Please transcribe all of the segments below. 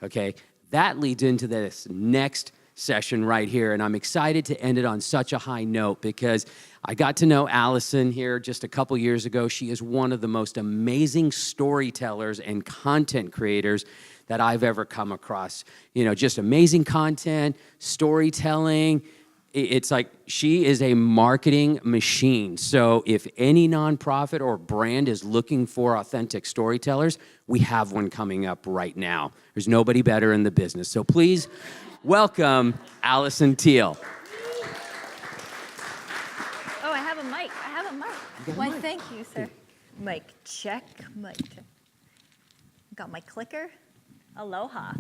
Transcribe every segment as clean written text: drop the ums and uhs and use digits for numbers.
okay? That leads into this next session right here, and I'm excited to end it on such a high note because I got to know Allison here just a couple years ago. She is one of the most amazing storytellers and content creators that I've ever come across. You know, just amazing content, storytelling. It's like she is a marketing machine. So if any nonprofit or brand is looking for authentic storytellers, we have one coming up right now. There's nobody better in the business. So please welcome Allison Teal. Oh, I have a mic. Why, thank you, sir. Mic check, mic check. Got my clicker. Aloha.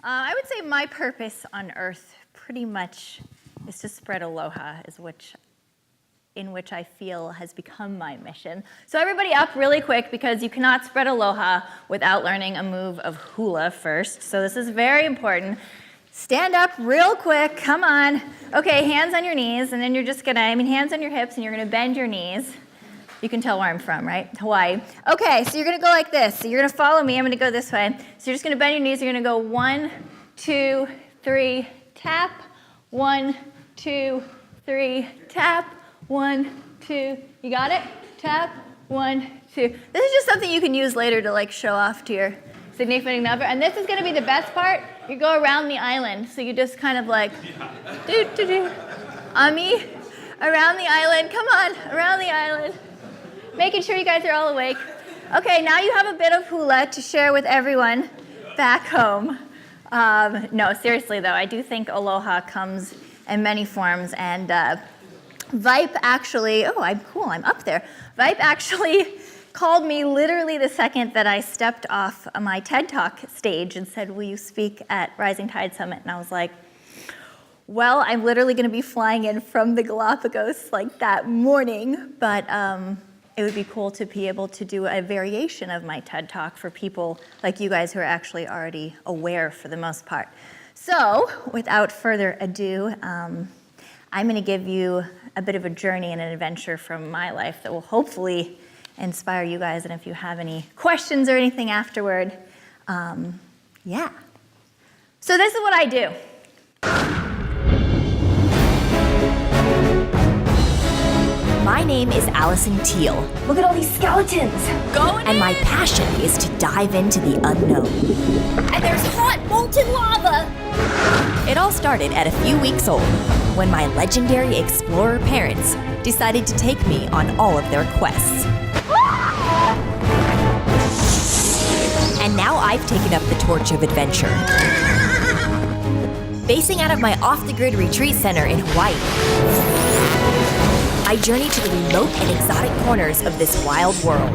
I would say my purpose on earth pretty much is to spread aloha, in which I feel has become my mission. So everybody up really quick, because you cannot spread aloha without learning a move of hula first. So this is very important. Stand up real quick, come on. Okay, hands on your knees, and then you're just hands on your hips, and you're gonna bend your knees. You can tell where I'm from, right? Hawaii. Okay, so you're gonna go like this. So you're gonna follow me, I'm gonna go this way. So you're just gonna bend your knees, you're gonna go 1, 2, 3, tap. 1, 2, 3, tap. 1, 2, you got it? Tap. 1, 2. This is just something you can use later to like show off to your significant other. And this is gonna be the best part. You go around the island. So you just kind of like, Ami, around the island. Come on, around the island. Making sure you guys are all awake. Okay, now you have a bit of hula to share with everyone back home. No, seriously though, I do think aloha comes in many forms, and Vipe actually, oh, I'm cool, I'm up there. Vipe actually called me literally the second that I stepped off my TED Talk stage and said, will you speak at Rising Tide Summit? And I was like, well, I'm literally gonna be flying in from the Galapagos like that morning, but it would be cool to be able to do a variation of my TED Talk for people like you guys who are actually already aware for the most part. So, without further ado, I'm gonna give you a bit of a journey and an adventure from my life that will hopefully inspire you guys, and if you have any questions or anything afterward, yeah. So this is what I do. My name is Allison Teal. Look at all these skeletons. And my passion is to dive into the unknown. And there's hot molten lava. It all started at a few weeks old when my legendary explorer parents decided to take me on all of their quests. And now I've taken up the torch of adventure. Basing out of my off-the-grid retreat center in Hawaii, I journey to the remote and exotic corners of this wild world.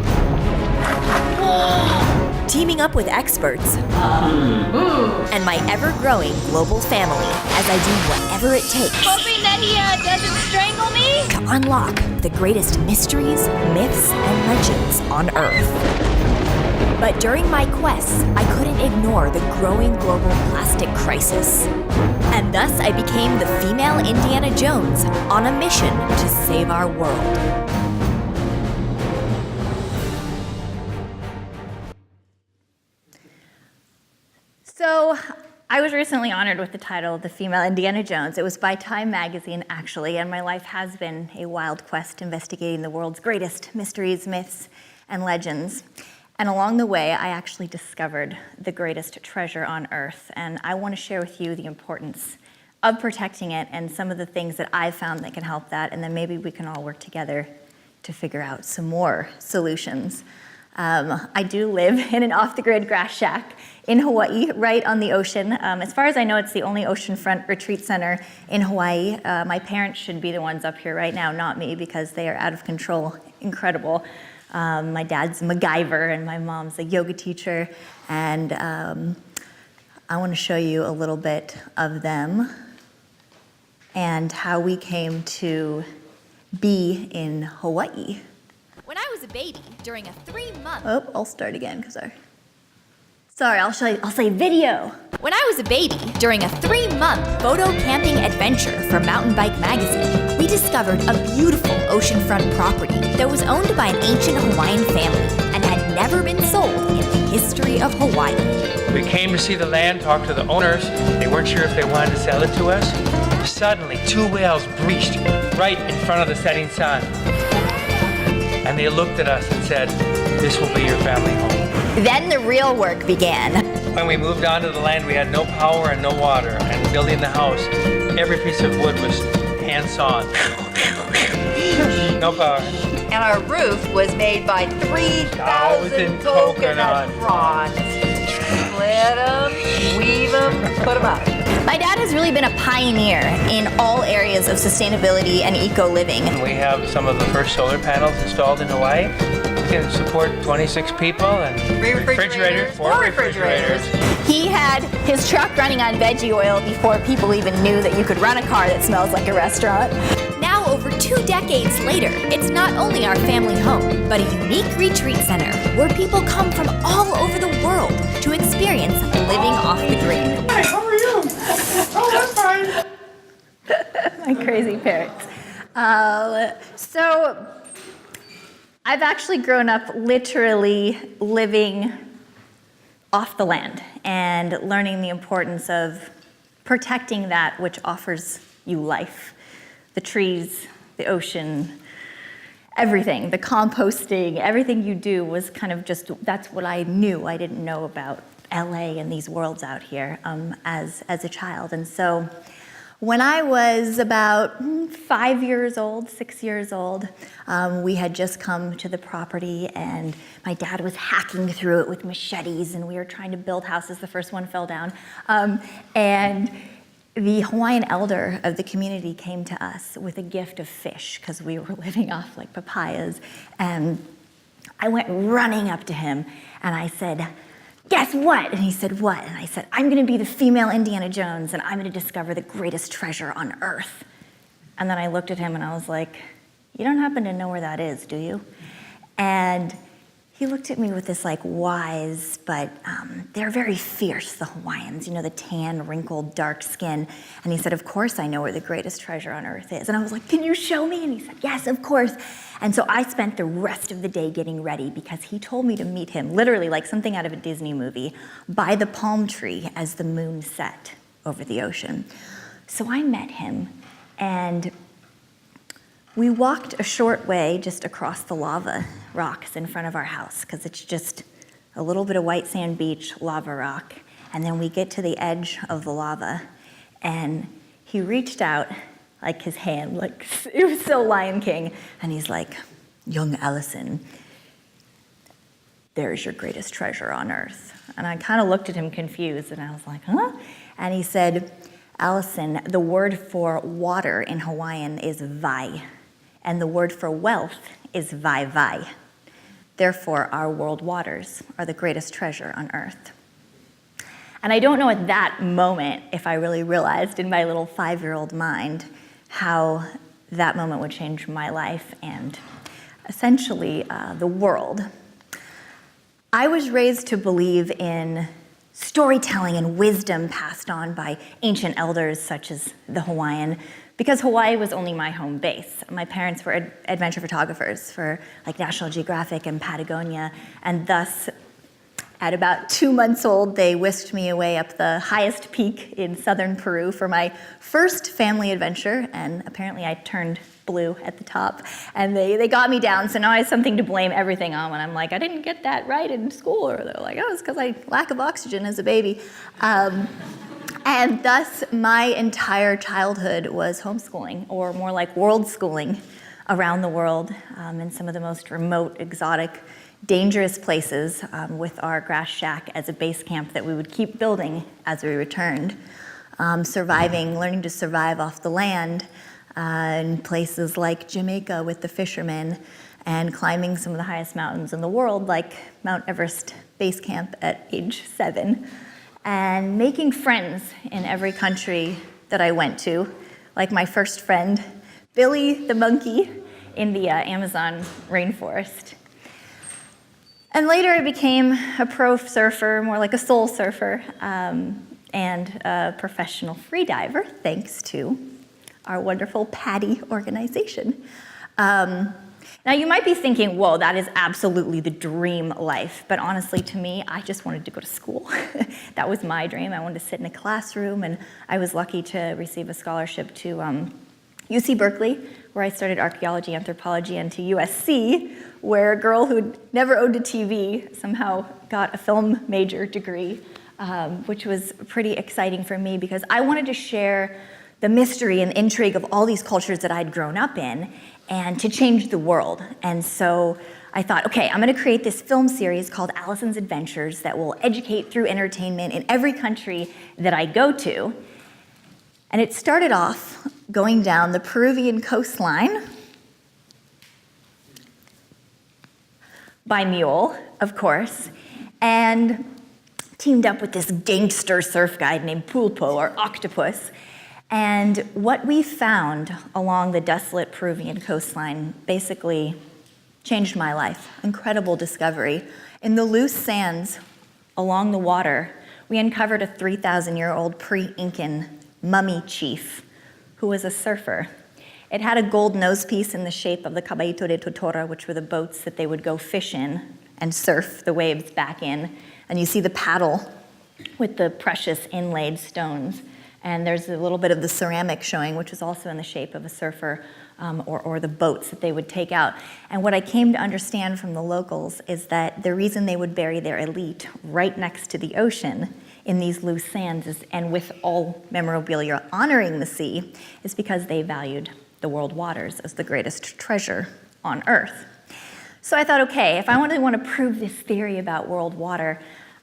Teaming up with experts and my ever-growing global family as I do whatever it takes. Hoping that he doesn't strangle me? To unlock the greatest mysteries, myths, and legends on Earth. But during my quests, I couldn't ignore the growing global plastic crisis. And thus I became the female Indiana Jones on a mission to save our world. So I was recently honored with the title of the female Indiana Jones. It was by Time magazine, actually, and my life has been a wild quest investigating the world's greatest mysteries, myths, and legends. And along the way, I actually discovered the greatest treasure on Earth, and I want to share with you the importance of protecting it and some of the things that I've found that can help that, and then maybe we can all work together to figure out some more solutions. I do live in an off-the-grid grass shack in Hawaii, right on the ocean. As far as I know, it's the only oceanfront retreat center in Hawaii. My parents should be the ones up here right now, not me, because they are out of control, incredible. My dad's a MacGyver, and my mom's a yoga teacher, and I want to show you a little bit of them and how we came to be in Hawaii. When I was a baby, during a 3-month... Oh, I'll start again, because Sorry, I'll say video. When I was a baby, during a 3-month photo camping adventure for Mountain Bike magazine, we discovered a beautiful oceanfront property that was owned by an ancient Hawaiian family and had never been sold in the mystery of Hawaii. We came to see the land, talked to the owners. They weren't sure if they wanted to sell it to us. Suddenly, 2 whales breached right in front of the setting sun. And they looked at us and said, "This will be your family home." Then the real work began. When we moved onto the land, we had no power and no water. And building the house, every piece of wood was hand-sawn. No power. And our roof was made by 3,000 coconut rods. Split them, weave them, put them up. My dad has really been a pioneer in all areas of sustainability and eco-living. We have some of the first solar panels installed in Hawaii. We can support 26 people and 3 refrigerators, 4 refrigerators. He had his truck running on veggie oil before people even knew that you could run a car that smells like a restaurant. Now, over 2 decades later, it's not only our family home, but a unique retreat center where people come from all over the world to experience living off the grid. Hi, how are you? Oh, I'm fine. My crazy parents. So I've actually grown up literally living off the land and learning the importance of protecting that which offers you life. The trees, the ocean, everything, the composting, everything you do was kind of just, that's what I knew. I didn't know about LA and these worlds out here as a child. And so when I was about 5 years old, 6 years old, we had just come to the property and my dad was hacking through it with machetes and we were trying to build houses. The first one fell down. And the Hawaiian elder of the community came to us with a gift of fish because we were living off like papayas. And I went running up to him and I said, "Guess what?" And he said, "What?" And I said, "I'm going to be the female Indiana Jones and I'm going to discover the greatest treasure on earth." And then I looked at him and I was like, "You don't happen to know where that is, do you?" And he looked at me with this like wise, but they're very fierce, the Hawaiians, you know, the tan, wrinkled, dark skin. And he said, "Of course I know where the greatest treasure on earth is." And I was like, "Can you show me?" And he said, "Yes, of course." And so I spent the rest of the day getting ready because he told me to meet him, literally like something out of a Disney movie, by the palm tree as the moon set over the ocean. So I met him and we walked a short way just across the lava rocks in front of our house because it's just a little bit of white sand beach, lava rock. And then we get to the edge of the lava and he reached out like his hand, like it was so Lion King. And he's like, "Young Allison, there is your greatest treasure on earth." And I kind of looked at him confused and I was like, "Huh?" And he said, "Allison, the word for water in Hawaiian is vai. And the word for wealth is vai vai. Therefore, our world waters are the greatest treasure on earth." And I don't know at that moment if I really realized in my little 5-year-old mind how that moment would change my life and essentially the world. I was raised to believe in storytelling and wisdom passed on by ancient elders such as the Hawaiian, because Hawaii was only my home base. My parents were adventure photographers for like National Geographic and Patagonia, and thus at about 2 months old, they whisked me away up the highest peak in southern Peru for my first family adventure, and apparently I turned blue at the top, and they got me down, so now I have something to blame everything on when I'm like, I didn't get that right in school, or they're like, oh, it's because I lack of oxygen as a baby. And thus, my entire childhood was homeschooling, or more like world schooling, around the world in some of the most remote, exotic, dangerous places with our grass shack as a base camp that we would keep building as we returned. Learning to survive off the land in places like Jamaica with the fishermen, and climbing some of the highest mountains in the world, like Mount Everest base camp at age 7. And making friends in every country that I went to, like my first friend, Billy the monkey in the Amazon rainforest. And later I became a pro surfer, more like a soul surfer, and a professional free diver, thanks to our wonderful PADI organization. Now you might be thinking, whoa, that is absolutely the dream life. But honestly, to me, I just wanted to go to school. That was my dream. I wanted to sit in a classroom, and I was lucky to receive a scholarship to UC Berkeley, where I studied archaeology, anthropology, and to USC, where a girl who'd never owned a TV somehow got a film major degree, which was pretty exciting for me because I wanted to share the mystery and intrigue of all these cultures that I'd grown up in and to change the world. And so I thought, okay, I'm gonna create this film series called Allison's Adventures that will educate through entertainment in every country that I go to. And it started off going down the Peruvian coastline by mule, of course, and teamed up with this gangster surf guide named Pulpo, or Octopus. And what we found along the desolate Peruvian coastline basically changed my life. Incredible discovery. In the loose sands along the water, we uncovered a 3,000-year-old pre-Incan mummy chief who was a surfer. It had a gold nose piece in the shape of the caballito de totora, which were the boats that they would go fish in and surf the waves back in. And you see the paddle with the precious inlaid stones. And there's a little bit of the ceramic showing, which is also in the shape of a surfer or the boats that they would take out. And what I came to understand from the locals is that the reason they would bury their elite right next to the ocean in these loose sands and with all memorabilia honoring the sea is because they valued the world waters as the greatest treasure on Earth. So I thought, okay, if I want to prove this theory about world water,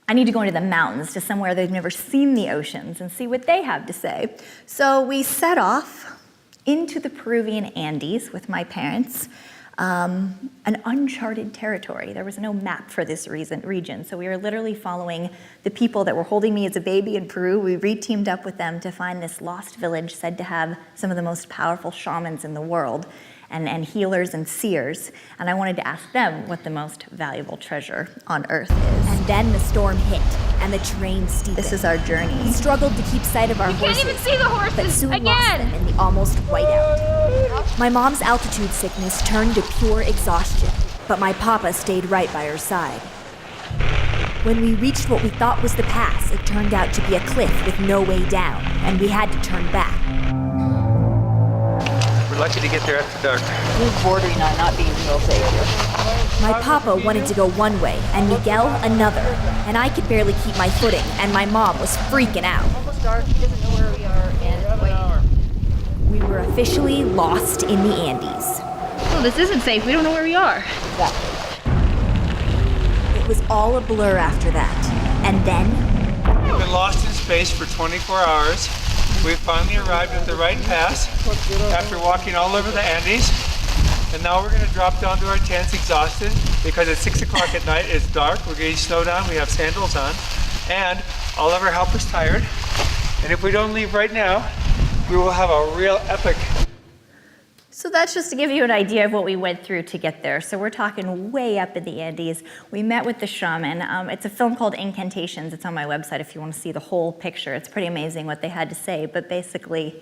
I need to go into the mountains, to somewhere they've never seen the oceans, and see what they have to say. So we set off into the Peruvian Andes with my parents, an uncharted territory. There was no map for this region, so we were literally following the people that were holding me as a baby in Peru. We re-teamed up with them to find this lost village said to have some of the most powerful shamans in the world, and healers and seers, and I wanted to ask them what the most valuable treasure on Earth is. And then the storm hit, and the terrain steepened. This is our journey. We struggled to keep sight of our horses. Can't even see the horses But soon again. lost them in the almost whiteout. My mom's altitude sickness turned to pure exhaustion, but my papa stayed right by her side. When we reached what we thought was the pass, it turned out to be a cliff with no way down, and we had to turn back. We're lucky to get there after dark. We're bordering on not being real safe. My papa wanted to go one way, and Miguel another, and I could barely keep my footing, and my mom was freaking out. Almost dark, he doesn't know where we are, and wait. We were officially lost in the Andes. Oh, this isn't safe. We don't know where we are. It was all a blur after that. And then, We've been lost in space for 24 hours. We finally arrived at the right pass after walking all over the Andes. And now we're going to drop down to our tents exhausted because at 6 o'clock at night it's dark. We're getting snowed on. We have sandals on. And all of our helpers tired. And if we don't leave right now, we will have a real epic. So that's just to give you an idea of what we went through to get there. So we're talking way up in the Andes. We met with the shaman. It's a film called Incantations. It's on my website if you want to see the whole picture. It's pretty amazing what they had to say. But basically,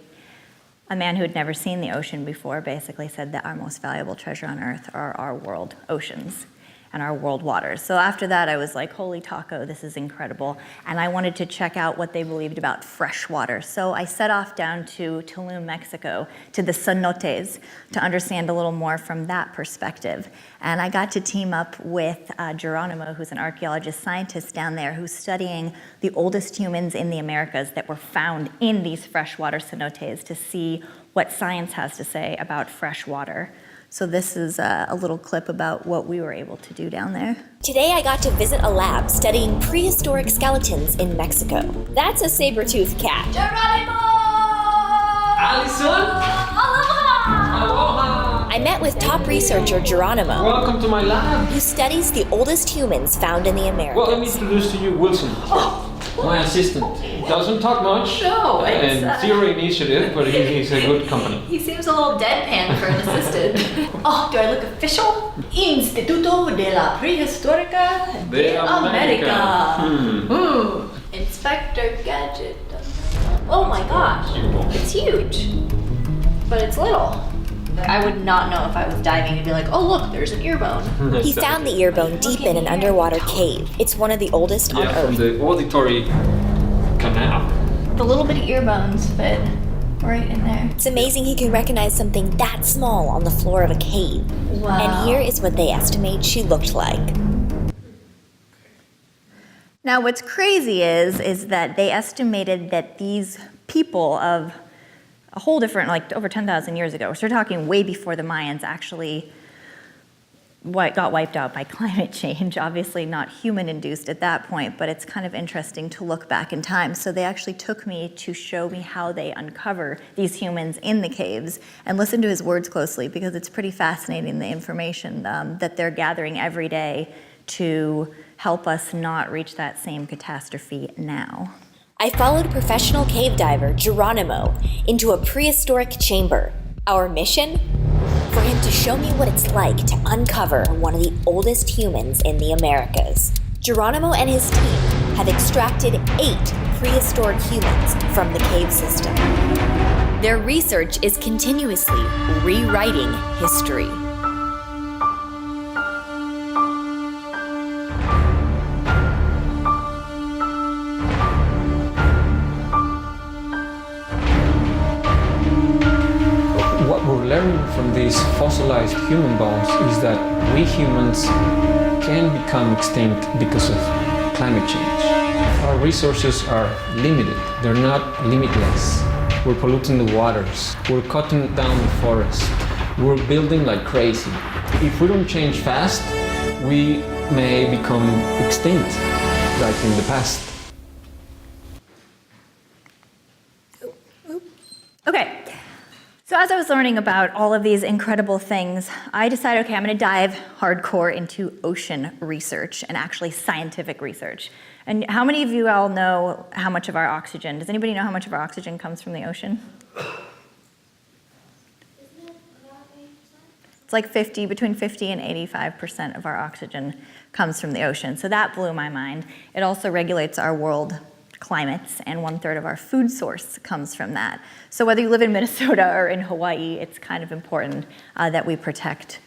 a man who had never seen the ocean before basically said that our most valuable treasure on Earth are our world oceans and our world waters. So after that, I was like, holy taco, this is incredible. And I wanted to check out what they believed about fresh water. So I set off down to Tulum, Mexico, to the cenotes, to understand a little more from that perspective. And I got to team up with Geronimo, who's an archaeologist scientist down there, who's studying the oldest humans in the Americas that were found in these freshwater cenotes to see what science has to say about fresh water. So this is a little clip about what we were able to do down there. today I got to visit a lab studying prehistoric skeletons in Mexico. That's a saber-toothed cat. Geronimo! Allison? Aloha! I met with top researcher Geronimo, Welcome to my lab. who studies the oldest humans found in the Americas. Well, let me introduce to you Wilson, my assistant. Doesn't talk much. No, and zero initiative, but he's a good company. He seems a little deadpan for an assistant. Oh, do I look official? Instituto de la Prehistórica de America. Inspector Gadget. Oh my gosh, it's huge. But it's little. I would not know if I was diving and be like, oh look, there's an ear bone. He found the ear bone deep in an underwater cave. It's one of the oldest on From Earth. the auditory canal. The little bitty ear bones fit right in there. It's amazing he can recognize something that small on the floor of a cave. Wow. And here is what they estimate she looked like. Now, what's crazy is that they estimated that these people of a whole different, like over 10,000 years ago, so we're talking way before the Mayans actually got wiped out by climate change, obviously not human-induced at that point, but it's kind of interesting to look back in time. So they actually took me to show me how they uncover these humans in the caves, and listen to his words closely because it's pretty fascinating, the information that they're gathering every day to help us not reach that same catastrophe now. I followed professional cave diver Geronimo into a prehistoric chamber. Our mission? For him to show me what it's like to uncover one of the oldest humans in the Americas. Geronimo and his team have extracted 8 prehistoric humans from the cave system. Their research is continuously rewriting history. What we're learning from these fossilized human bones is that we humans can become extinct because of climate change. Our resources are limited. They're not limitless. We're polluting the waters. We're cutting down the forest. We're building like crazy. If we don't change fast, we may become extinct, like in the past. Okay, so as I was learning about all of these incredible things, I decided, okay, I'm gonna dive hardcore into ocean research and actually scientific research. And how many of you all know how much of our oxygen, does anybody know how much of our oxygen comes from the ocean? It's like between 50 and 85% of our oxygen comes from the ocean. So that blew my mind. It also regulates our world climates, and 1/3 of our food source comes from that. So whether you live in Minnesota or in Hawaii, it's kind of important that we protect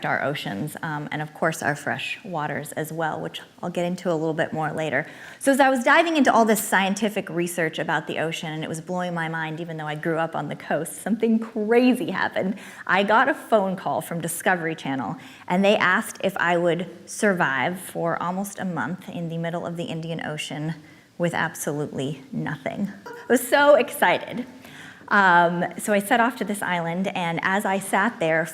our oceans, and of course our fresh waters as well, which I'll get into a little bit more later. So as I was diving into all this scientific research about the ocean, and it was blowing my mind even though I grew up on the coast, something crazy happened. I got a phone call from Discovery Channel, and they asked if I would survive for almost a month in the middle of the Indian Ocean with absolutely nothing. I was so excited. So I set off to this island, and as I sat there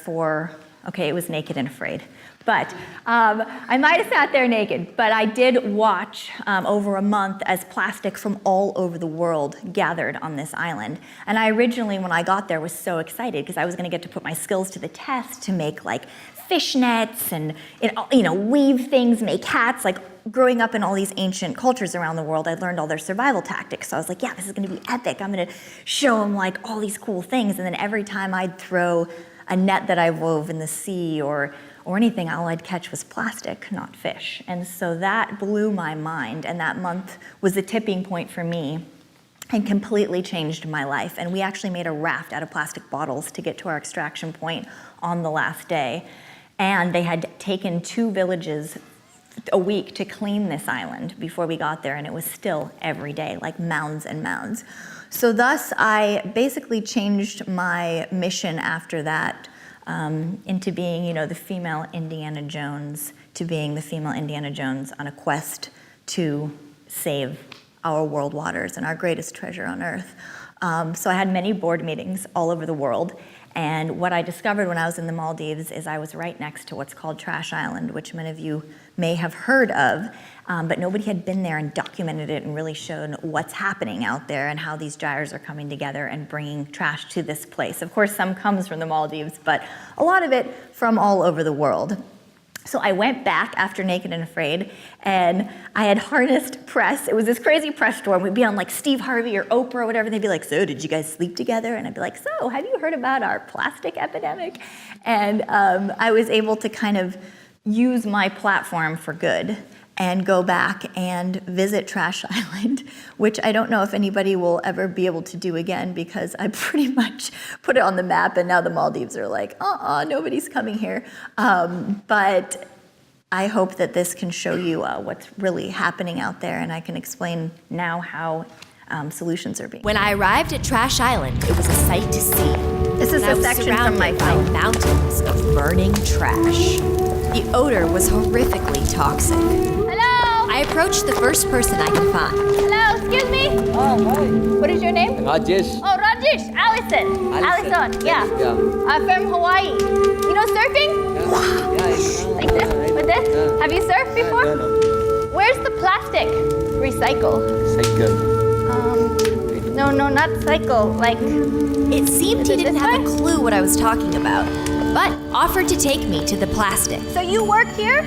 it was naked and afraid. But I might have sat there naked, but I did watch over a month as plastic from all over the world gathered on this island. And I originally, when I got there, was so excited because I was gonna get to put my skills to the test to make like fishnets and weave things, make hats. Like growing up in all these ancient cultures around the world, I learned all their survival tactics. So I was like, yeah, this is gonna be epic. I'm gonna show them like all these cool things. And then every time I'd throw a net that I wove in the sea or anything, all I'd catch was plastic, not fish. And so that blew my mind, and that month was the tipping point for me and completely changed my life. And we actually made a raft out of plastic bottles to get to our extraction point on the last day. And they had taken 2 villages a week to clean this island before we got there, and it was still every day, like mounds and mounds. So thus, I basically changed my mission after that into being, the female Indiana Jones, to being the female Indiana Jones on a quest to save our world waters and our greatest treasure on Earth. So I had many board meetings all over the world, and what I discovered when I was in the Maldives is I was right next to what's called Trash Island, which many of you may have heard of, but nobody had been there and documented it and really shown what's happening out there and how these gyres are coming together and bringing trash to this place. Of course, some comes from the Maldives, but a lot of it from all over the world. So I went back after Naked and Afraid, and I had harnessed press. It was this crazy press storm. We'd be on like Steve Harvey or Oprah or whatever, and they'd be like, so did you guys sleep together? And I'd be like, so have you heard about our plastic epidemic? And I was able to kind of use my platform for good and go back and visit Trash Island, which I don't know if anybody will ever be able to do again because I pretty much put it on the map and now the Maldives are like, nobody's coming here. But I hope that this can show you what's really happening out there, and I can explain now how solutions are being. When I arrived at Trash Island, it was a sight to see. This is And I a was section from my surrounded by film. mountains of burning trash. The odor was horrifically toxic. Hello? I approached the first person I could find. Hello, excuse me? Hi. What is your name? Rajesh. Oh, Rajesh, Allison. Allison. Yeah. Yeah. I'm from Hawaii. You know surfing? Like this? With this? Have you surfed before? No. Where's the plastic? Recycle. Cycle. No, not cycle. Like, It seemed he it didn't this have a way? clue what I was talking about, but offered to take me to the plastic. so you work here?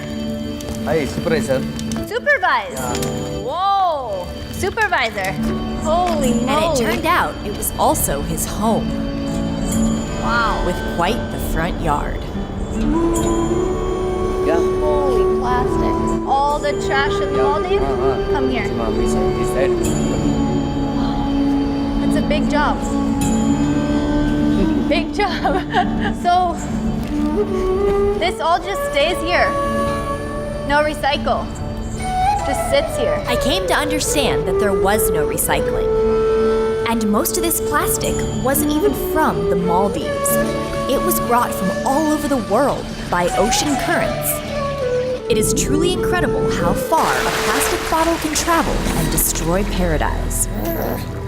Hi, supervisor. Supervise. Whoa. Supervisor. Holy moly. And it turned out it was also his home, Wow. with quite the front yard. Yeah. Holy plastic. All the trash in the Maldives? Come here. Is that? It's a big job. Big job. So, this all just stays here. No recycle. Just sits here. I came to understand that there was no recycling. And most of this plastic wasn't even from the Maldives. It was brought from all over the world by ocean currents. It is truly incredible how far a plastic bottle can travel and destroy paradise.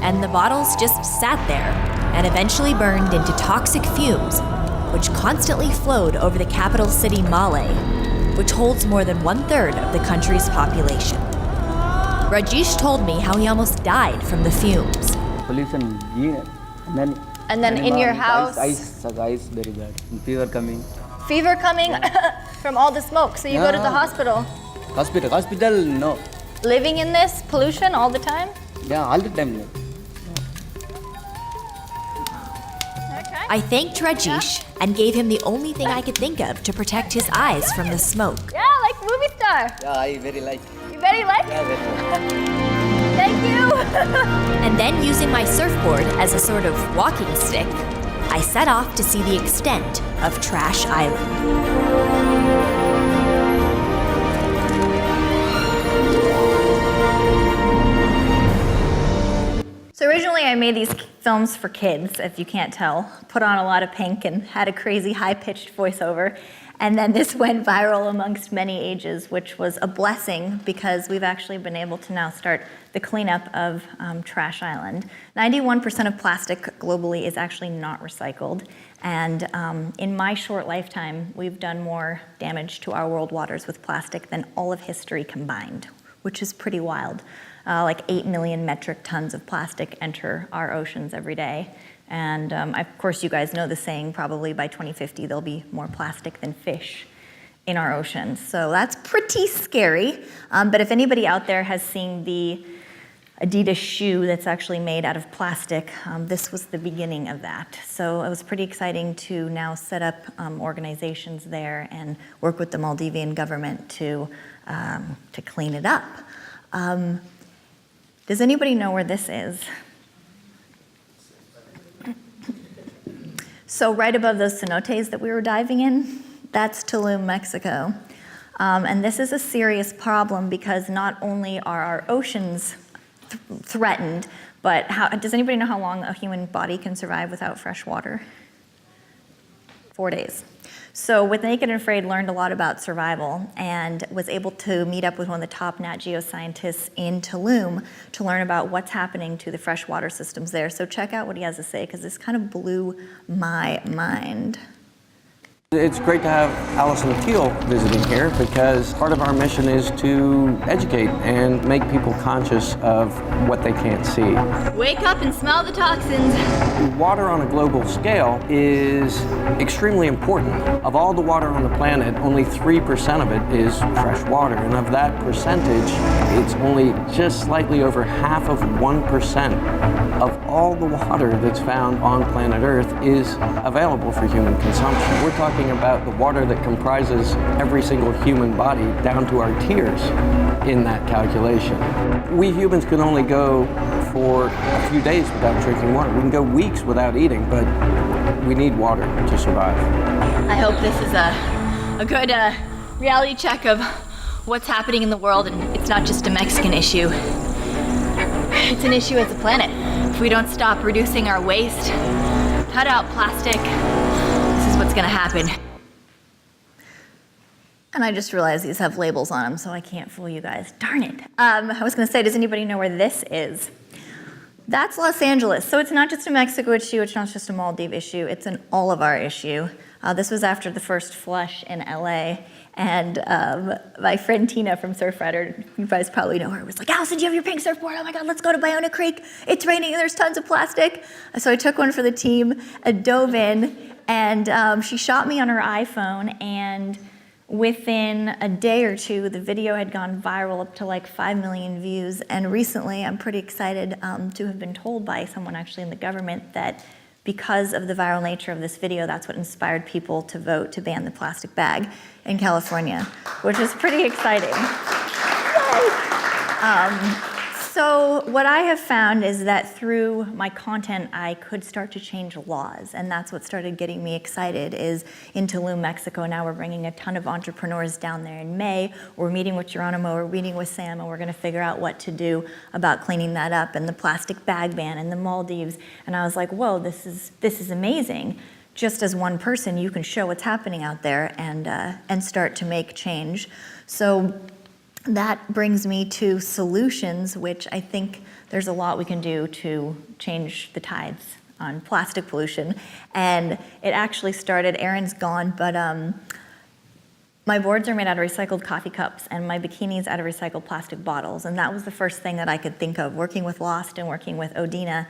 And the bottles just sat there and eventually burned into toxic fumes, which constantly flowed over the capital city, Male, which holds more than 1/3 of the country's population. Rajesh told me how he almost died from the fumes. Pollution, yeah. And then in your house- Ice, very bad. Fever coming. Fever coming from all the smoke. So you go to the Yeah. hospital. Hospital, no. Living in this pollution all the time? Yeah, all the time. No. Okay. I thanked Rajesh and gave him the only thing I could think of to protect his eyes from the smoke. Yeah, like movie star. Yeah, I very like. You very like Yeah, it? very like. Thank you. And then, using my surfboard as a sort of walking stick, I set off to see the extent of Trash Island. So originally I made these films for kids, if you can't tell. Put on a lot of pink and had a crazy high-pitched voiceover. And then this went viral amongst many ages, which was a blessing because we've actually been able to now start the cleanup of Trash Island. 91% of plastic globally is actually not recycled. And in my short lifetime, we've done more damage to our world waters with plastic than all of history combined, which is pretty wild. Like 8 million metric tons of plastic enter our oceans every day. And of course, you guys know the saying, probably by 2050, there'll be more plastic than fish in our oceans. So that's pretty scary. But if anybody out there has seen the Adidas shoe that's actually made out of plastic, this was the beginning of that. So it was pretty exciting to now set up organizations there and work with the Maldivian government to clean it up. Does anybody know where this is? So right above those cenotes that we were diving in, that's Tulum, Mexico. And this is a serious problem because not only are our oceans threatened, but does anybody know how long a human body can survive without fresh water? 4 days. So with Naked and Afraid, learned a lot about survival and was able to meet up with one of the top Nat Geo scientists in Tulum to learn about what's happening to the freshwater systems there. So check out what he has to say because this kind of blew my mind. It's great to have Allison Teal visiting here because part of our mission is to educate and make people conscious of what they can't see. Wake up and smell the toxins. Water on a global scale is extremely important. Of all the water on the planet, only 3% of it is fresh water. And of that percentage, it's only just slightly over half of 1% of all the water that's found on planet Earth is available for human consumption. We're talking talking about the water that comprises every single human body down to our tears in that calculation. We humans can only go for a few days without drinking water. We can go weeks without eating, but we need water to survive. I hope this is a good reality check of what's happening in the world, and it's not just a Mexican issue. It's an issue as a planet. If we don't stop reducing our waste, cut out plastic, this is what's gonna happen. And I just realized these have labels on them, so I can't fool you guys. Darn it. I was gonna say, does anybody know where this is? That's Los Angeles. So it's not just a Mexico issue, it's not just a Maldives issue, it's an all of our issue. This was after the first flush in LA. And my friend Tina from Surfrider, you guys probably know her, was like, Allison, do you have your pink surfboard? Oh my God, let's go to Ballona Creek. It's raining and there's tons of plastic. So I took one for the team, dove in, and she shot me on her iPhone, and within a day or two, the video had gone viral up to like 5 million views. And recently, I'm pretty excited to have been told by someone actually in the government that because of the viral nature of this video, that's what inspired people to vote to ban the plastic bag in California, which is pretty exciting. So what I have found is that through my content, I could start to change laws, and that's what started getting me excited. Is in Tulum, Mexico, now we're bringing a ton of entrepreneurs down there in May. We're meeting with Geronimo, we're meeting with Sam, and we're gonna figure out what to do about cleaning that up, and the plastic bag ban in the Maldives. And I was like, whoa, this is amazing. Just as one person, you can show what's happening out there and start to make change. So that brings me to solutions, which I think there's a lot we can do to change the tides on plastic pollution. And it actually started, Aaron's gone, but my boards are made out of recycled coffee cups and my bikini's out of recycled plastic bottles. And that was the first thing that I could think of, working with Lost and working with Odina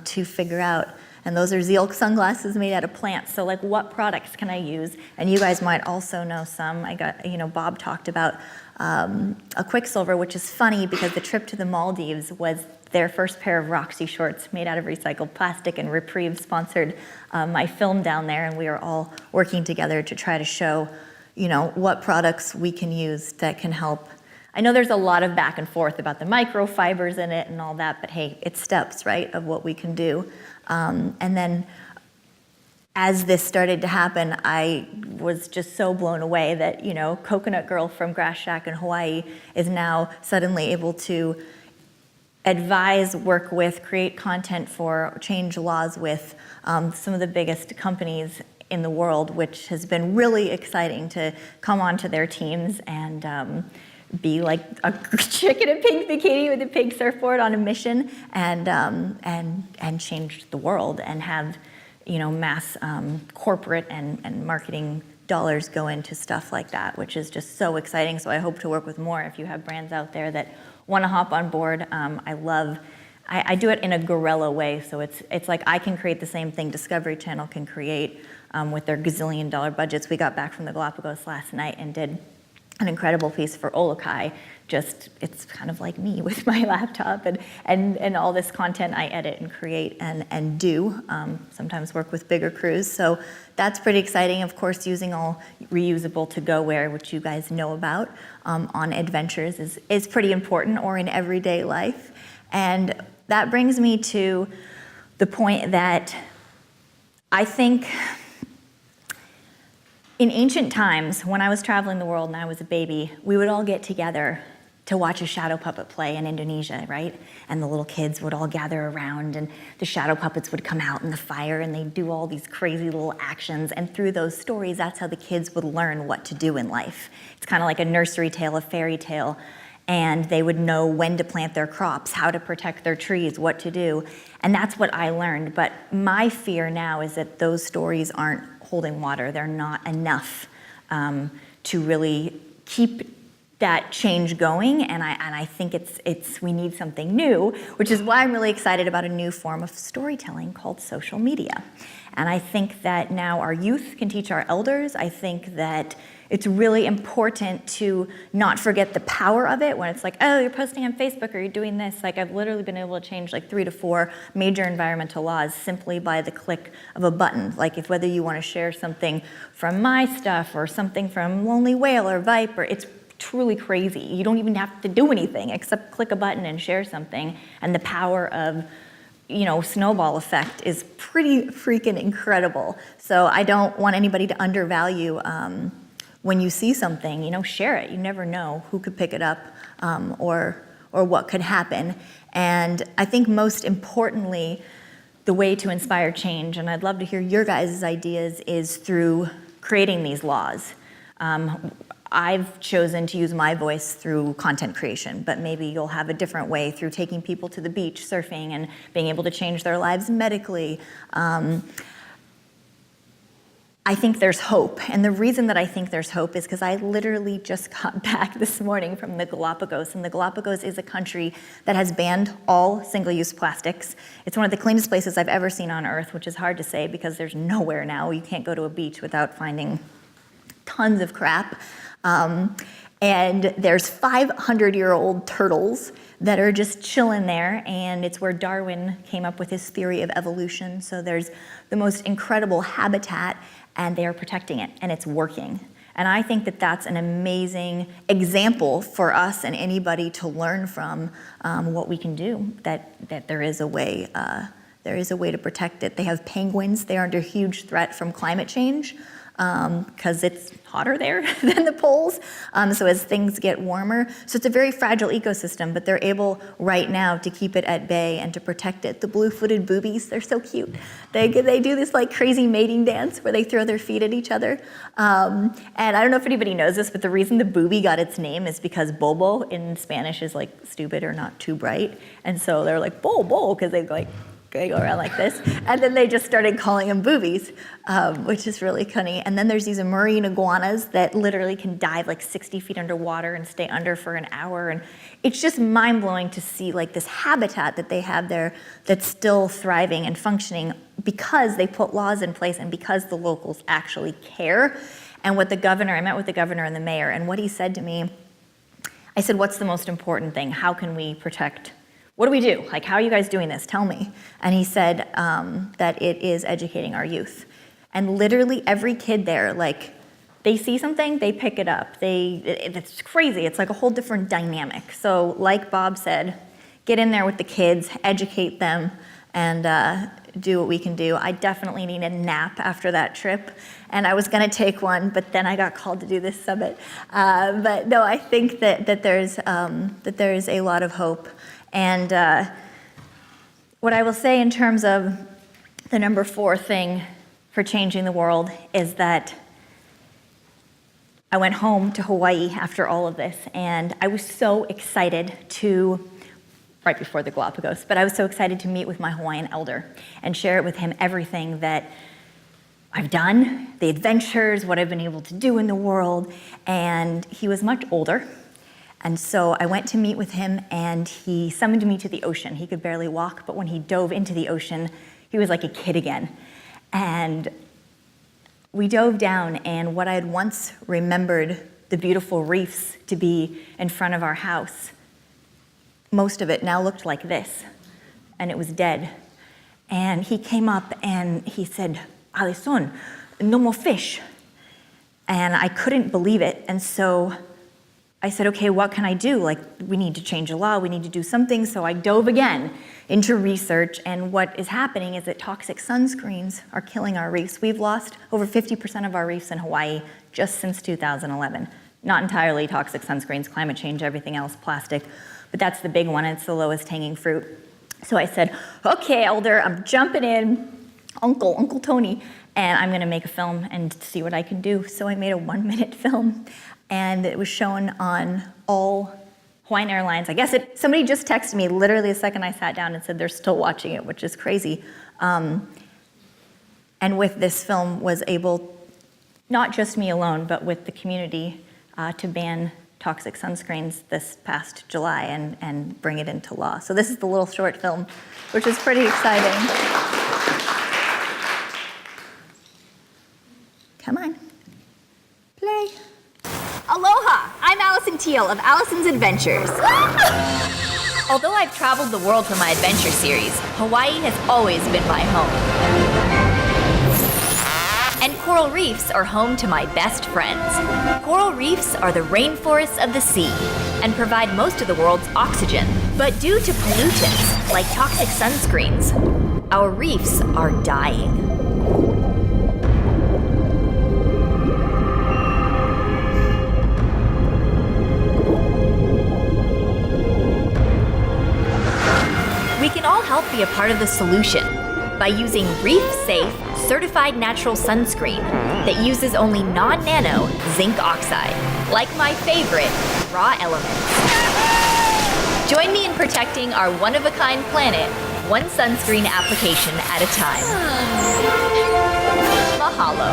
to figure out. And those are Zeal sunglasses made out of plants. So like, what products can I use? And you guys might also know some. I got, Bob talked about a Quicksilver, which is funny because the trip to the Maldives was their first pair of Roxy shorts made out of recycled plastic, and Reprieve sponsored my film down there, and we are all working together to try to show, what products we can use that can help. I know there's a lot of back and forth about the microfibers in it and all that, but hey, it's steps, right, of what we can do. And then as this started to happen, I was just so blown away that, Coconut Girl from Grass Shack in Hawaii is now suddenly able to advise, work with, create content for, change laws with some of the biggest companies in the world, which has been really exciting to come onto their teams and be like a chick in a pink bikini with a pink surfboard on a mission and change the world and have mass corporate and marketing dollars go into stuff like that, which is just so exciting. So I hope to work with more. If you have brands out there that want to hop on board, I do it in a guerrilla way. So it's like I can create the same thing Discovery Channel can create with their gazillion-dollar budgets. We got back from the Galapagos last night and did an incredible piece for Olokai. It's kind of like me with my laptop and all this content I edit and create and do. Sometimes work with bigger crews. So that's pretty exciting. Of course, using all reusable to-go-wear, which you guys know about, on adventures is pretty important, or in everyday life. And that brings me to the point that I think in ancient times, when I was traveling the world and I was a baby, we would all get together to watch a shadow puppet play in Indonesia, right? And the little kids would all gather around and the shadow puppets would come out in the fire and they'd do all these crazy little actions. And through those stories, that's how the kids would learn what to do in life. It's kind of like a nursery tale, a fairy tale. And they would know when to plant their crops, how to protect their trees, what to do. And that's what I learned. But my fear now is that those stories aren't holding water. They're not enough to really keep that change going, and I think we need something new, which is why I'm really excited about a new form of storytelling called social media. And I think that now our youth can teach our elders. I think that it's really important to not forget the power of it when it's like, oh, you're posting on Facebook or you're doing this. Like, I've literally been able to change like 3 to 4 major environmental laws simply by the click of a button. Like, if whether you want to share something from my stuff or something from Lonely Whale or Viper, it's truly crazy. You don't even have to do anything except click a button and share something, and the power of, you know, snowball effect is pretty freaking incredible. So I don't want anybody to undervalue when you see something, you know, share it. You never know who could pick it up or what could happen. And I think most importantly, the way to inspire change, and I'd love to hear your guys' ideas, is through creating these laws. I've chosen to use my voice through content creation, but maybe you'll have a different way through taking people to the beach, surfing, and being able to change their lives medically. I think there's hope, and the reason that I think there's hope is because I literally just got back this morning from the Galapagos, and the Galapagos is a country that has banned all single-use plastics. It's one of the cleanest places I've ever seen on Earth, which is hard to say because there's nowhere now. You can't go to a beach without finding tons of crap. And there's 500-year-old turtles that are just chilling there, and it's where Darwin came up with his theory of evolution. So there's the most incredible habitat, and they are protecting it, and it's working. And I think that that's an amazing example for us and anybody to learn from what we can do, that there is a way to protect it. They have penguins. They are under huge threat from climate change, because it's hotter there than the poles, so as things get warmer. So it's a very fragile ecosystem, but they're able right now to keep it at bay and to protect it. The blue-footed boobies, they're so cute. They do this like crazy mating dance where they throw their feet at each other. And I don't know if anybody knows this, but the reason the booby got its name is because bobo in Spanish is like stupid or not too bright. And so they're like, bo, because they go around like this. And then they just started calling them boobies, which is really funny. And then there's these marine iguanas that literally can dive like 60 feet underwater and stay under for an hour. And it's just mind-blowing to see like this habitat that they have there that's still thriving and functioning because they put laws in place and because the locals actually care. And what I met with the governor and the mayor, and what he said to me, I said, what's the most important thing? How can we protect? What do we do? Like, how are you guys doing this? Tell me. And he said that it is educating our youth. And literally every kid there, like, they see something, they pick it up. It's crazy. It's like a whole different dynamic. So like Bob said, get in there with the kids, educate them, and do what we can do. I definitely need a nap after that trip. And I was going to take one, but then I got called to do this summit. But no, I think that there's a lot of hope. And what I will say in terms of the number 4 thing for changing the world is that I went home to Hawaii after all of this, and I was so excited right before the Galapagos, but I was so excited to meet with my Hawaiian elder and share with him everything that I've done, the adventures, what I've been able to do in the world, and he was much older. And so I went to meet with him, and he summoned me to the ocean. He could barely walk, but when he dove into the ocean, he was like a kid again. And we dove down, and what I had once remembered the beautiful reefs to be in front of our house, most of it now looked like this, and it was dead. And he came up and he said, Alison, no more fish. And I couldn't believe it. And so I said, okay, what can I do? Like, we need to change the law, we need to do something. So I dove again into research, and what is happening is that toxic sunscreens are killing our reefs. We've lost over 50% of our reefs in Hawaii just since 2011. Not entirely toxic sunscreens, climate change, everything else, plastic, but that's the big one, and it's the lowest hanging fruit. So I said, okay, Elder, I'm jumping in, Uncle Tony, and I'm gonna make a film and see what I can do. So I made a 1-minute film, and it was shown on all Hawaiian Airlines. I guess somebody just texted me literally the second I sat down and said they're still watching it, which is crazy. And with this film was able, not just me alone, but with the community, to ban toxic sunscreens this past July and bring it into law. So this is the little short film, which is pretty exciting. Come on, play. Allison Teal of Allison's Adventures. Although I've traveled the world for my adventure series, Hawaii has always been my home. And coral reefs are home to my best friends. Coral reefs are the rainforests of the sea and provide most of the world's oxygen. But due to pollutants, like toxic sunscreens, our reefs are dying. We can all help be a part of the solution by using reef-safe, certified natural sunscreen that uses only non-nano zinc oxide, like my favorite, raw elements. Join me in protecting our one-of-a-kind planet, one sunscreen application at a time. Mahalo.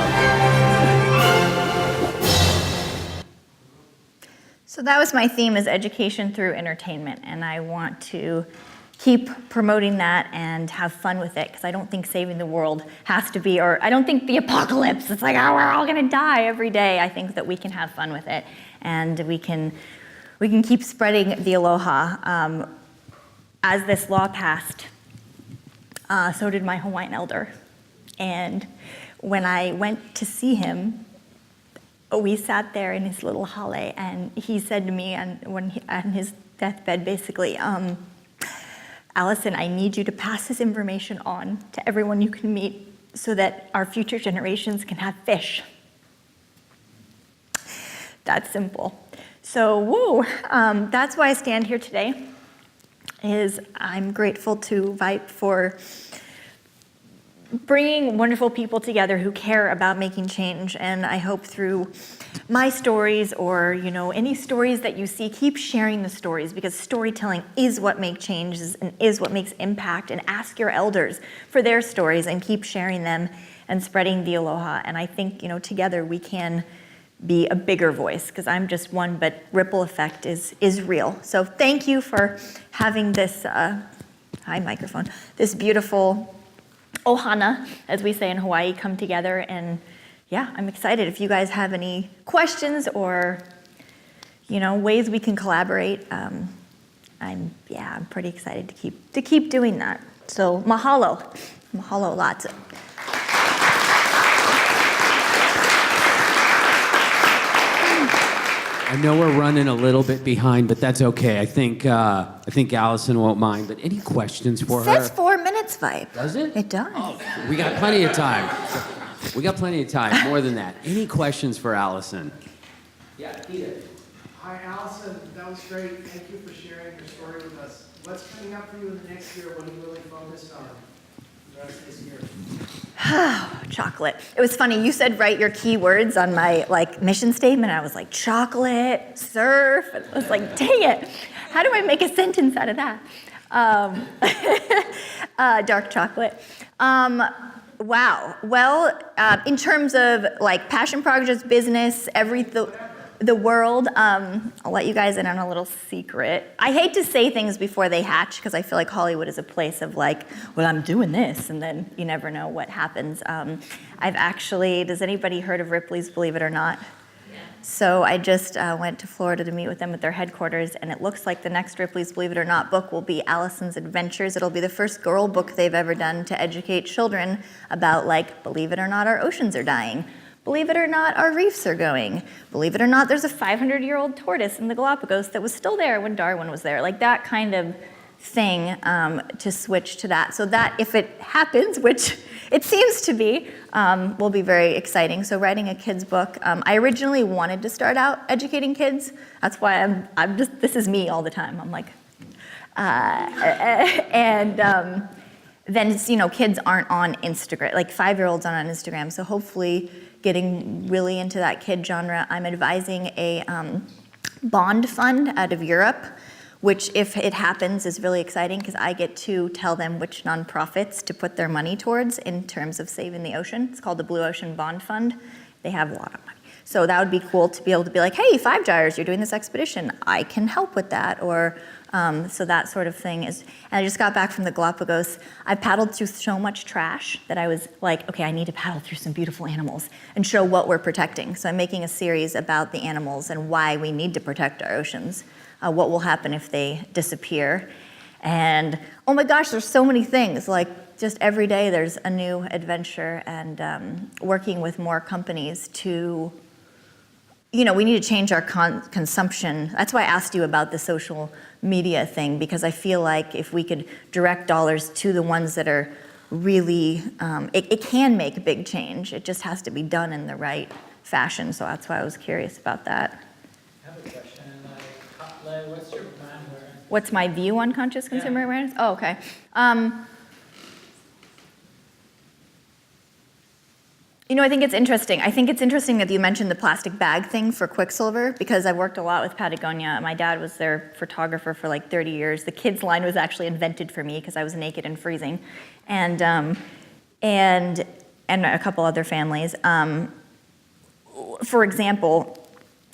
So that was my theme, is education through entertainment, and I want to keep promoting that and have fun with it, because I don't think saving the world has to be, or I don't think the apocalypse, it's like, oh, we're all gonna die every day. I think that we can have fun with it, and we can keep spreading the aloha. As this law passed, so did my Hawaiian elder. And when I went to see him, we sat there in his little hale, and he said to me, on his deathbed, basically, Allison, I need you to pass this information on to everyone you can meet so that our future generations can have fish. That's simple. So, woo, that's why I stand here today, is I'm grateful to VIPE for bringing wonderful people together who care about making change, and I hope through my stories, or any stories that you see, keep sharing the stories, because storytelling is what makes changes and is what makes impact. And ask your elders for their stories and keep sharing them and spreading the aloha. And I think together we can be a bigger voice, because I'm just one, but ripple effect is real. So thank you for having this hi microphone, this beautiful ohana, as we say in Hawaii, come together. And yeah, I'm excited. If you guys have any questions or ways we can collaborate, I'm pretty excited to keep doing that. So mahalo lots. I know we're running a little bit behind, but that's okay. I think Allison won't mind. But any questions for her? It says 4 minutes, VIPE. Does it? It does. Oh, we got plenty of time. We got plenty of time, more than that. Any questions for Allison? Yeah, Edith. Hi, Allison. That was great. Thank you for sharing your story with us. What's coming up for you in the next year? What are you really focused on the rest of this year? Chocolate. It was funny. You said write your keywords on my mission statement. I was like chocolate, surf. And I was like, dang it. How do I make a sentence out of that? Dark chocolate. Wow. Well, in terms of passion projects, business, the world, I'll let you guys in on a little secret. I hate to say things before they hatch, because I feel like Hollywood is a place of well, I'm doing this, and then you never know what happens. I've actually, does anybody heard of Ripley's Believe It or Not? Yeah. So I just went to Florida to meet with them at their headquarters, and it looks like the next Ripley's Believe It or Not book will be Allison's Adventures. It'll be the first girl book they've ever done to educate children about believe it or not, our oceans are dying. Believe it or not, our reefs are going. Believe it or not, there's a 500-year-old tortoise in the Galapagos that was still there when Darwin was there. That kind of thing, to switch to that. So that, if it happens, which it seems to be, will be very exciting. So writing a kid's book. I originally wanted to start out educating kids. That's why I'm just, this is me all the time. I'm like, then it's, kids aren't on Instagram, 5-year-olds aren't on Instagram. So hopefully getting really into that kid genre. I'm advising a bond fund out of Europe, which, if it happens, is really exciting, because I get to tell them which nonprofits to put their money towards in terms of saving the ocean. It's called the Blue Ocean Bond Fund. They have a lot of money. So that would be cool to be able to be like, hey, Five Gyres, you're doing this expedition. I can help with that. Or So that sort of thing is, and I just got back from the Galapagos. I paddled through so much trash that I was like, okay, I need to paddle through some beautiful animals and show what we're protecting. So I'm making a series about the animals and why we need to protect our oceans, what will happen if they disappear. And oh my gosh, there's so many things. Like just every day there's a new adventure, and working with more companies to, we need to change our consumption. That's why I asked you about the social media thing, because I feel like if we could direct dollars to the ones that are really, it can make a big change. It just has to be done in the right fashion. So that's why I was curious about that. I have a question. What's your plan? What's my view on conscious consumer awareness? Oh, okay. I think it's interesting. I think it's interesting that you mentioned the plastic bag thing for Quicksilver, because I worked a lot with Patagonia. My dad was their photographer for like 30 years. The kids line was actually invented for me because I was naked and freezing, and a couple other families. For example,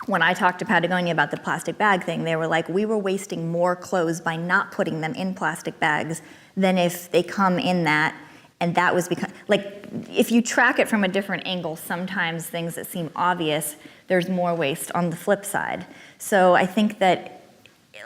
when I talked to Patagonia about the plastic bag thing, they were like, we were wasting more clothes by not putting them in plastic bags than if they come in that. And that was because, like, if you track it from a different angle, sometimes things that seem obvious, there's more waste on the flip side. So I think that,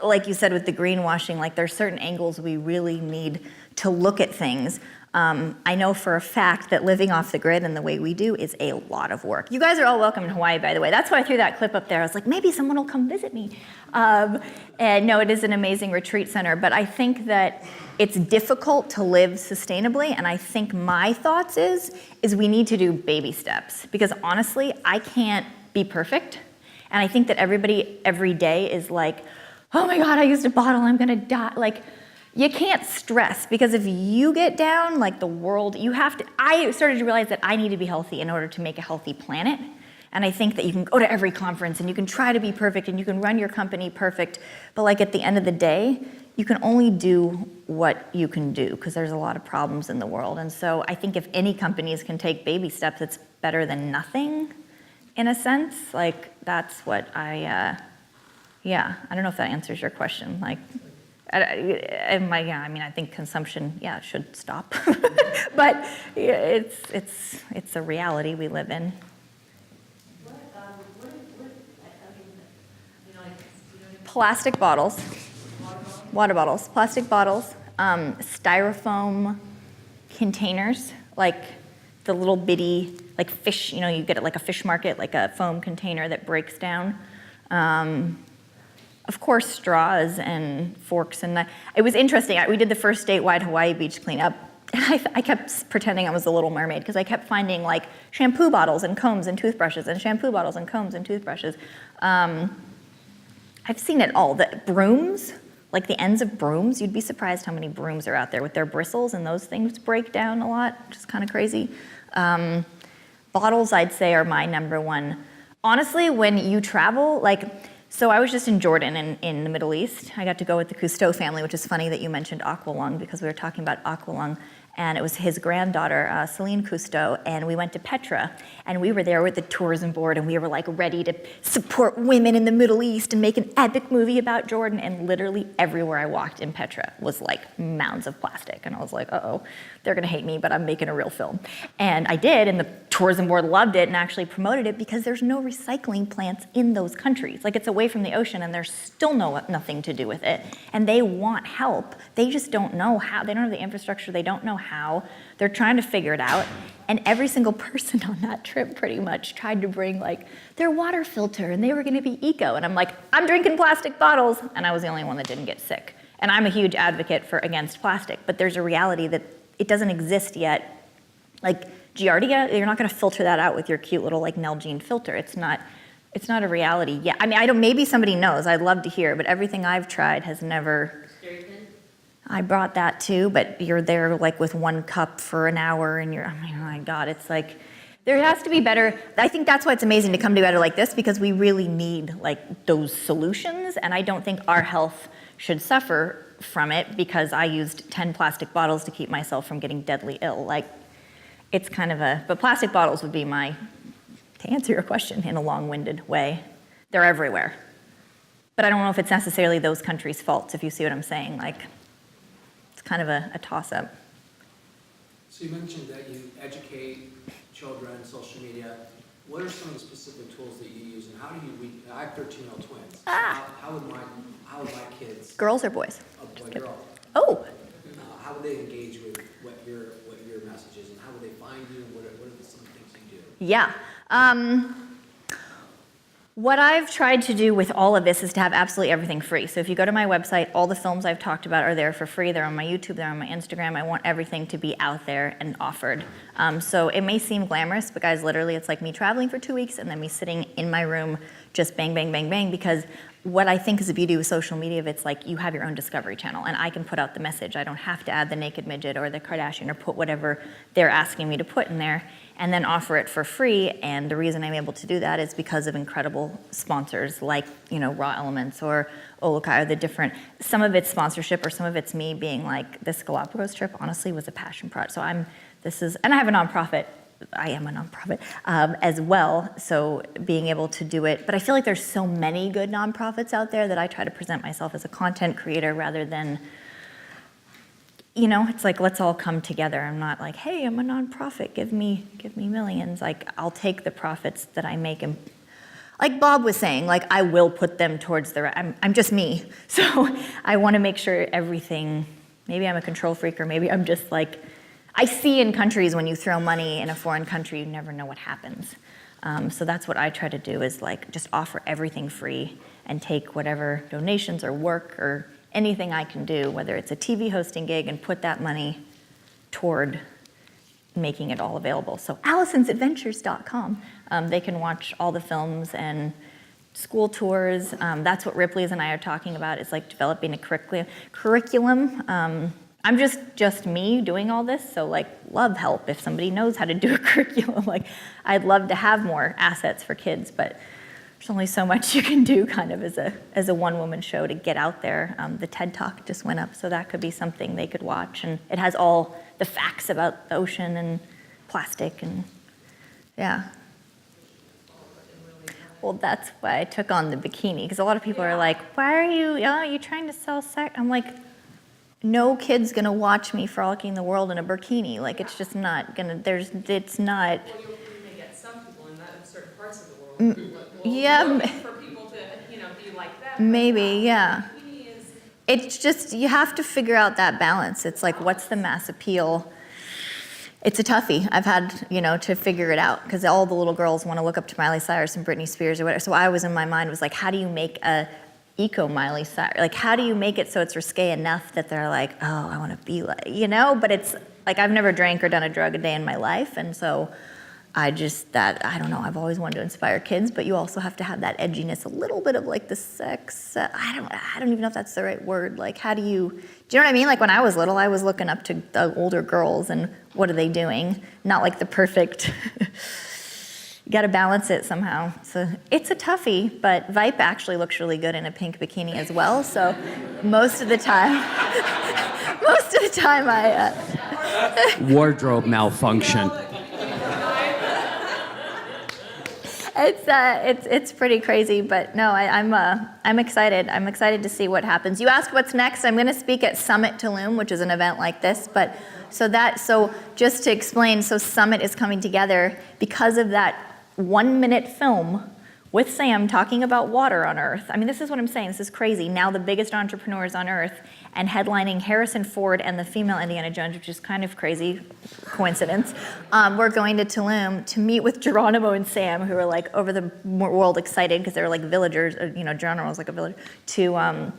like you said with the greenwashing, like there's certain angles we really need to look at things. I know for a fact that living off the grid and the way we do is a lot of work. You guys are all welcome in Hawaii, by the way. That's why I threw that clip up there. I was like, maybe someone will come visit me. And no, it is an amazing retreat center, but I think that it's difficult to live sustainably, and I think my thoughts is we need to do baby steps, because honestly, I can't be perfect, and I think that everybody every day is like, oh my God, I used a bottle, I'm gonna die. Like, you can't stress, because if you get down, like the world, I started to realize that I need to be healthy in order to make a healthy planet. And I think that you can go to every conference and you can try to be perfect and you can run your company perfect, but like at the end of the day, you can only do what you can do, because there's a lot of problems in the world. And so I think if any companies can take baby steps, it's better than nothing, in a sense. Like, that's what I don't know if that answers your question. Like, I think consumption, should stop. But it's a reality we live in. Plastic bottles, water bottles, plastic bottles, styrofoam containers, like the little bitty, like fish, you get it like a fish market, like a foam container that breaks down. Of course, straws and forks, and it was interesting. We did the first statewide Hawaii beach cleanup, and I kept pretending I was the Little Mermaid, because I kept finding like shampoo bottles and combs and toothbrushes, and shampoo bottles and combs and toothbrushes. I've seen it all. The brooms, like the ends of brooms, you'd be surprised how many brooms are out there with their bristles, and those things break down a lot, which is kind of crazy. Bottles, I'd say, are my number one. Honestly, when you travel, so I was just in Jordan in the Middle East. I got to go with the Cousteau family, which is funny that you mentioned aqualung, because we were talking about aqualung, and it was his granddaughter, Celine Cousteau, and we went to Petra, and we were there with the tourism board, and we were like ready to support women in the Middle East and make an epic movie about Jordan, and literally everywhere I walked in Petra was like mounds of plastic, and I was like, uh-oh, they're gonna hate me, but I'm making a real film. And I did, and the tourism board loved it and actually promoted it, because there's no recycling plants in those countries. Like, it's away from the ocean, and there's still nothing to do with it, and they want help. They just don't know how. They don't have the infrastructure. They don't know how. They're trying to figure it out. And every single person on that trip pretty much tried to bring like their water filter, and they were gonna be eco. And I'm like, I'm drinking plastic bottles. And I was the only one that didn't get sick. And I'm a huge advocate against plastic, but there's a reality that it doesn't exist yet. Like Giardia, you're not gonna filter that out with your cute little like Nalgene filter. It's not a reality yet. I mean, maybe somebody knows, I'd love to hear, but everything I've tried has never. I brought that too, but you're there like with 1 cup for an hour, and oh my God, it's like, there has to be better. I think that's why it's amazing to come together like this, because we really need like those solutions, and I don't think our health should suffer from it because I used 10 plastic bottles to keep myself from getting deadly ill. Like, it's kind of but plastic bottles would be to answer your question in a long-winded way, they're everywhere. But I don't know if it's necessarily those countries' faults, if you see what I'm saying. Like, it's kind of a toss-up. So you mentioned that you educate children, social media. What are some of the specific tools that you use, and how do you reach? I have 13-year-old twins. So how would my kids? Girls or boys? A boy, girl. Oh. How would they engage with what your message is, and how would they find you, and what are some things you do? Yeah. What I've tried to do with all of this is to have absolutely everything free. So if you go to my website, all the films I've talked about are there for free. They're on my YouTube, they're on my Instagram. I want everything to be out there and offered. So it may seem glamorous, but guys, literally it's like me traveling for 2 weeks and then me sitting in my room just bang, bang, bang, bang, because what I think is the beauty with social media, it's like you have your own Discovery Channel and I can put out the message. I don't have to add the naked midget or the Kardashian or put whatever they're asking me to put in there and then offer it for free. And the reason I'm able to do that is because of incredible sponsors like, you know, Raw Elements or Olokai, or the different, some of it's sponsorship or some of it's me being like, this Galapagos trip honestly was a passion project. So and I have a nonprofit. I am a nonprofit as well, so being able to do it. But I feel like there's so many good nonprofits out there that I try to present myself as a content creator rather than, you know, it's like, let's all come together. I'm not like, hey, I'm a nonprofit, give me millions. Like, I'll take the profits that I make and, like Bob was saying, like, I will put them towards I'm just me. So I want to make sure everything, maybe I'm a control freak or maybe I'm just like, I see in countries when you throw money in a foreign country, you never know what happens. So that's what I try to do is like just offer everything free and take whatever donations or work or anything I can do, whether it's a TV hosting gig, and put that money toward making it all available. So Allison'sAdventures.com, they can watch all the films and school tours. That's what Ripley's and I are talking about, is like developing a curriculum. I'm just me doing all this, so like love help if somebody knows how to do a curriculum. Like I'd love to have more assets for kids, but there's only so much you can do kind of as a one-woman show to get out there. The TED Talk just went up, so that could be something they could watch, and it has all the facts about the ocean and plastic and yeah. Well, that's why I took on the bikini, because a lot of people are like, why are you trying to sell sex? I'm like, no kid's gonna watch me frolicking the world in a bikini. Like, it's just not gonna, it's not. Well, you may get some people in certain parts of the world. Yeah. For people to, be like that. Maybe, yeah. It's just, you have to figure out that balance. It's like, what's the mass appeal? It's a toughie. I've had, to figure it out, because all the little girls want to look up to Miley Cyrus and Britney Spears or whatever. So I was in my mind was like, how do you make a eco Miley Cyrus? Like, how do you make it so it's risque enough that they're like, oh, I want to be like, but it's like, I've never drank or done a drug a day in my life. And so I don't know, I've always wanted to inspire kids, but you also have to have that edginess, a little bit of like the sex, I don't even know if that's the right word. Like, do you know what I mean? Like when I was little, I was looking up to the older girls and what are they doing? Not like the perfect, you gotta balance it somehow. So it's a toughie, but Vipe actually looks really good in a pink bikini as well. So most of the time I, wardrobe malfunction. It's pretty crazy, but no, I'm excited. I'm excited to see what happens. You asked what's next. I'm going to speak at Summit Tulum, which is an event like this. But so just to explain, so Summit is coming together because of that 1-minute film with Sam talking about water on Earth. I mean, this is what I'm saying. This is crazy. Now the biggest entrepreneurs on Earth, and headlining Harrison Ford and the female Indiana Jones, which is kind of crazy coincidence. We're going to Tulum to meet with Geronimo and Sam, who are like over the world excited because they're like villagers. Geronimo was like a villager, to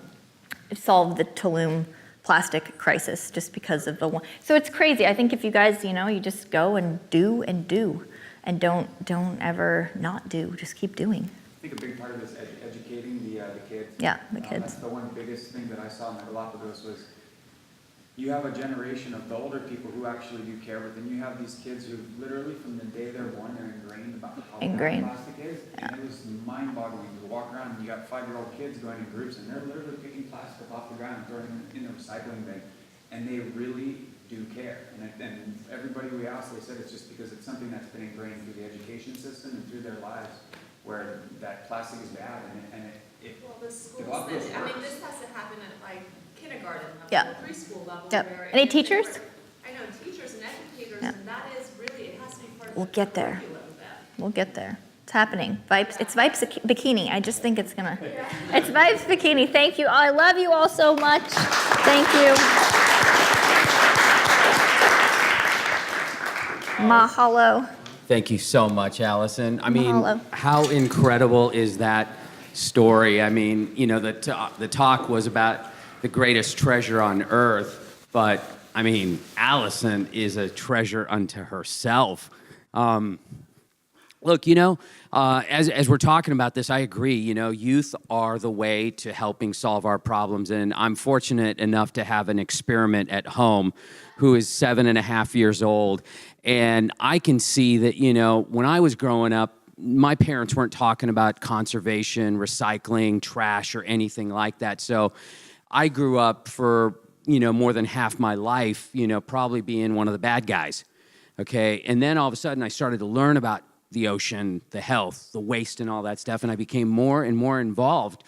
solve the Tulum plastic crisis just because of the one. So it's crazy. I think if you guys, you just go and do and do, and don't ever not do. Just keep doing. I think a big part of this is educating the kids. Yeah, the kids. That's the one biggest thing that I saw in the Galapagos was you have a generation of the older people who actually do care, but then you have these kids who literally from the day they're born, they're ingrained about how bad plastic is. Yeah. And it was mind-boggling to walk around and you got 5-year-old kids going in groups and they're literally picking plastic off the ground and throwing it in a recycling bin. And they really do care. And everybody we asked, they said it's just because it's something that's been ingrained through the education system and through their lives. where that plastic is bad Well, the schools, the Galapagos I mean, works. this has to happen at like kindergarten level, Yeah. preschool level. Yep. where Any it's teachers? different. I know, teachers and educators, Yeah. and that is really, it has to be part of We'll the get there. curriculum then. We'll get there. It's happening. Vibes. It's Vibes Bikini. I just think it's gonna. It's Vibes Bikini. Thank you. I love you all so much. Thank you. Mahalo. Thank you so much, Allison. I mean, Mahalo. how incredible is that story? I mean, you know, the talk was about the greatest treasure on earth, but I mean, Allison is a treasure unto herself. Look, you know, as we're talking about this, I agree. You know, youth are the way to helping solve our problems. And I'm fortunate enough to have an experiment at home who is 7.5 years old. And I can see that, you know, when I was growing up, my parents weren't talking about conservation, recycling, trash, or anything like that. So I grew up for, you know, more than half my life, you know, probably being one of the bad guys. Okay. And then all of a sudden I started to learn about the ocean, the health, the waste, and all that stuff, and I became more and more involved.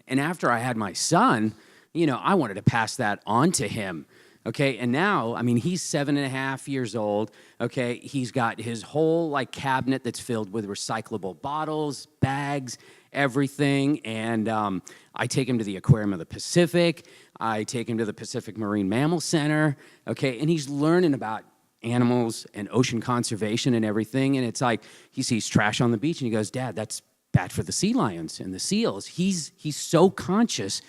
And after I had my son, you know, I wanted to pass that on to him, okay? And now, I mean, he's 7.5 years old, okay? He's got his whole, like, cabinet that's filled with recyclable bottles, bags, everything, and I take him to the Aquarium of the Pacific, I take him to the Pacific Marine Mammal Center, okay? And he's learning about animals and ocean conservation and everything. And it's like he sees trash on the beach and he goes, Dad, that's bad for the sea lions and the seals. He's so conscious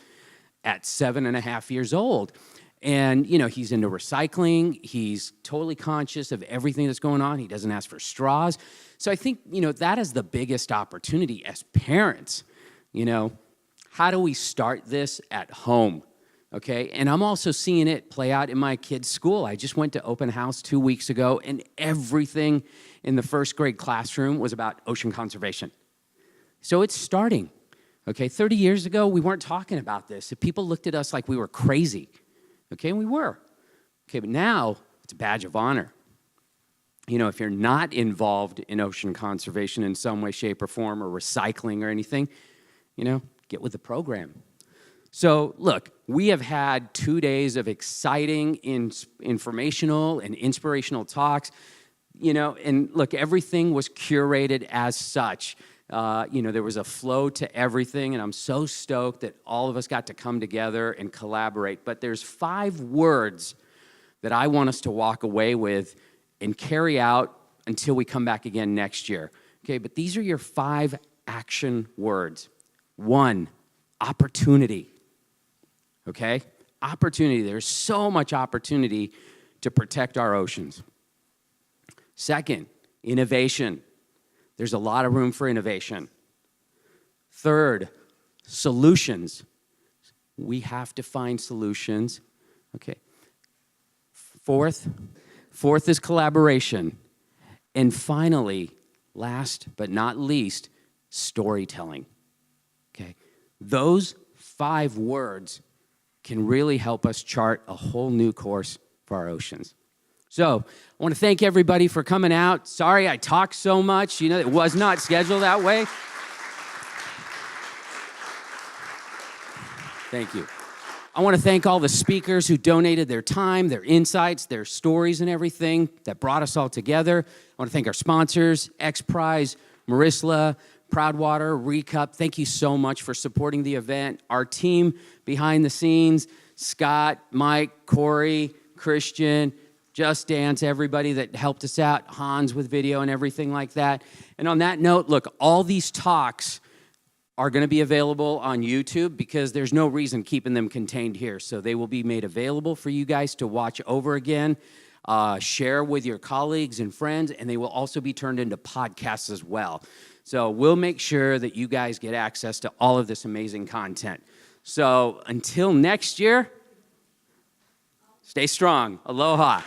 at 7.5 years old. And, you know, he's into recycling. He's totally conscious of everything that's going on. He doesn't ask for straws. So I think, you know, that is the biggest opportunity as parents. You know, how do we start this at home? Okay, and I'm also seeing it play out in my kids' school. I just went to open house 2 weeks ago, and everything in the first grade classroom was about ocean conservation. So it's starting. Okay, 30 years ago, we weren't talking about this. People looked at us like we were crazy. Okay, and we were. Okay, but now it's a badge of honor. You know, if you're not involved in ocean conservation in some way, shape, or form, or recycling or anything, you know, get with the program. So, look, we have had 2 days of exciting, informational, and inspirational talks, you know, and look, everything was curated as such. You know, there was a flow to everything, and I'm so stoked that all of us got to come together and collaborate. But there's 5 words that I want us to walk away with and carry out until we come back again next year. Okay, but these are your 5 action words. 1, opportunity. Okay? Opportunity. There's so much opportunity to protect our oceans. 2nd, innovation. There's a lot of room for innovation. 3rd, solutions. We have to find solutions. Okay. 4th is collaboration. And finally, last but not least, storytelling. Okay? Those 5 words can really help us chart a whole new course for our oceans. So I want to thank everybody for coming out. Sorry I talked so much. You know, it was not scheduled that way. Thank you. I want to thank all the speakers who donated their time, their insights, their stories and everything that brought us all together. I want to thank our sponsors, XPRIZE, Marisla, Proudwater, Recup. Thank you so much for supporting the event. Our team behind the scenes, Scott, Mike, Corey, Christian, Just Dance, everybody that helped us out, Hans with video and everything like that. And on that note, look, all these talks are going to be available on YouTube because there's no reason keeping them contained here. So they will be made available for you guys to watch over again, share with your colleagues and friends, and they will also be turned into podcasts as well. So we'll make sure that you guys get access to all of this amazing content. So until next year, stay strong. Aloha.